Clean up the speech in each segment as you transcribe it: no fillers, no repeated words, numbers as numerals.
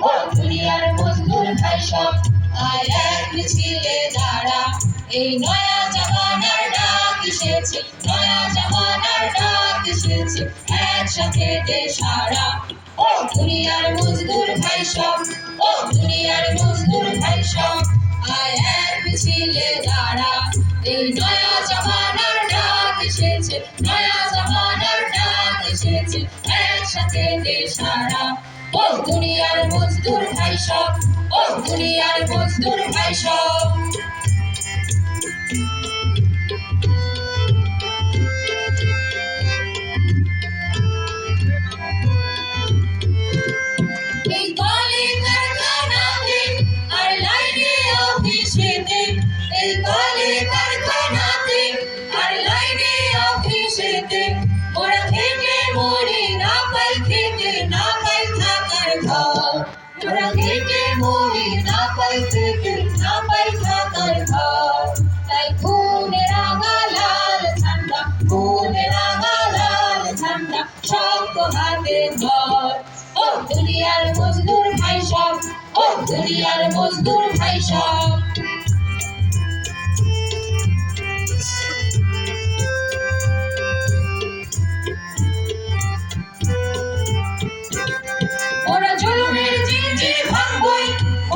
ও দুনিয়ার মজদুর ভাই সব আয় এক মিছিলে দাঁড়া। এই নয়া জামানার ডাক এসেছে, নয়া জামানার ডাক এসেছে, একসাথে দে সারা। ও দুনিয়ার মজদুর ভাই সব, ও দুনিয়ার মজদুর ভাই সব আয় এক মিছিলে দাঁড়া। এই নয়া জামানার ডাক এসেছে, নয়া জামানার ডাক এসেছে, একসাথে দে সারা। ও দুনিয়ার মজদুর ভাই সব, ও দুনিয়ার মজদুর ভাই সব। এই কলে কারখানাতে আর লাইনে অফিসেতে, এই কলে কারখানাতে আর লাইনে অফিসেতে ওরা খেটে মরে না পাই খেতে, না পাই থাকার ঘর। ওরা খেটে মরে না পাই খেতে, না পাই থাকার ঘর। তাই খুনে রাঙা লাল ঝান্ডা, খুনে রাঙা লাল ঝান্ডা শক্ত হাতে ধর। ও দুনিয়ার মজদুর ভাই সব, ও দুনিয়ার মজদুর ভাই সব। ওরা জুলুমের জিঞ্জির ভাঙবই,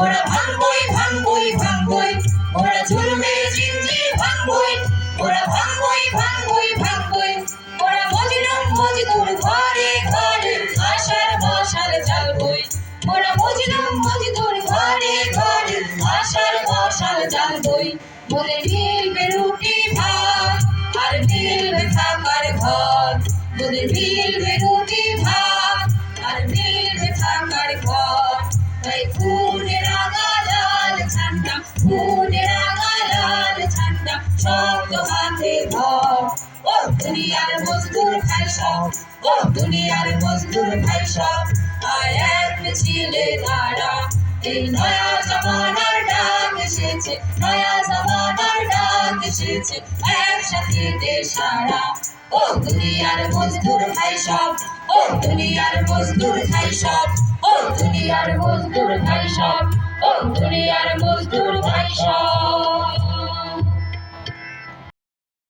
ওরা ভাঙবই ভাঙবই ভাঙবই, ওরা জুলুমের জিঞ্জির ভাঙবই, ওরা ভাঙবই ভাঙবই ভাঙবই। ওরা মজলুম মজদুর ঘরে ঘরে আশার মশাল জ্বালবই, ওরা মজলুম মজদুর ঘরে ঘরে আশার মশাল জ্বালবই। বলে মিলবে রুটি ভাত আর মিলবে থাকার ঘর, বলে মিলবে রুটি ভাত আর মিলবে থাকার ঘর। তাই খুনে রাঙা লাল ঝান্ডা, খুনে রাঙা লাল ঝান্ডা শক্ত হাতে ধর। ও দুনিয়ার মজদুর ভাই সব, ও দুনিয়ার মজদুর ভাই সব আয় এক মিছিলে দাঁড়া। এই নয়া জামানার ডাক এসেছে, নয়া জামানার ডাক এসেছে, একসাথে দে সারা। ও দুনিয়ার মজদুর ভাই সব, ও দুনিয়ার মজদুর ভাই সব, ও দুনিয়ার মজদুর ভাই সব, ও দুনিয়ার মজদুর ভাই সব।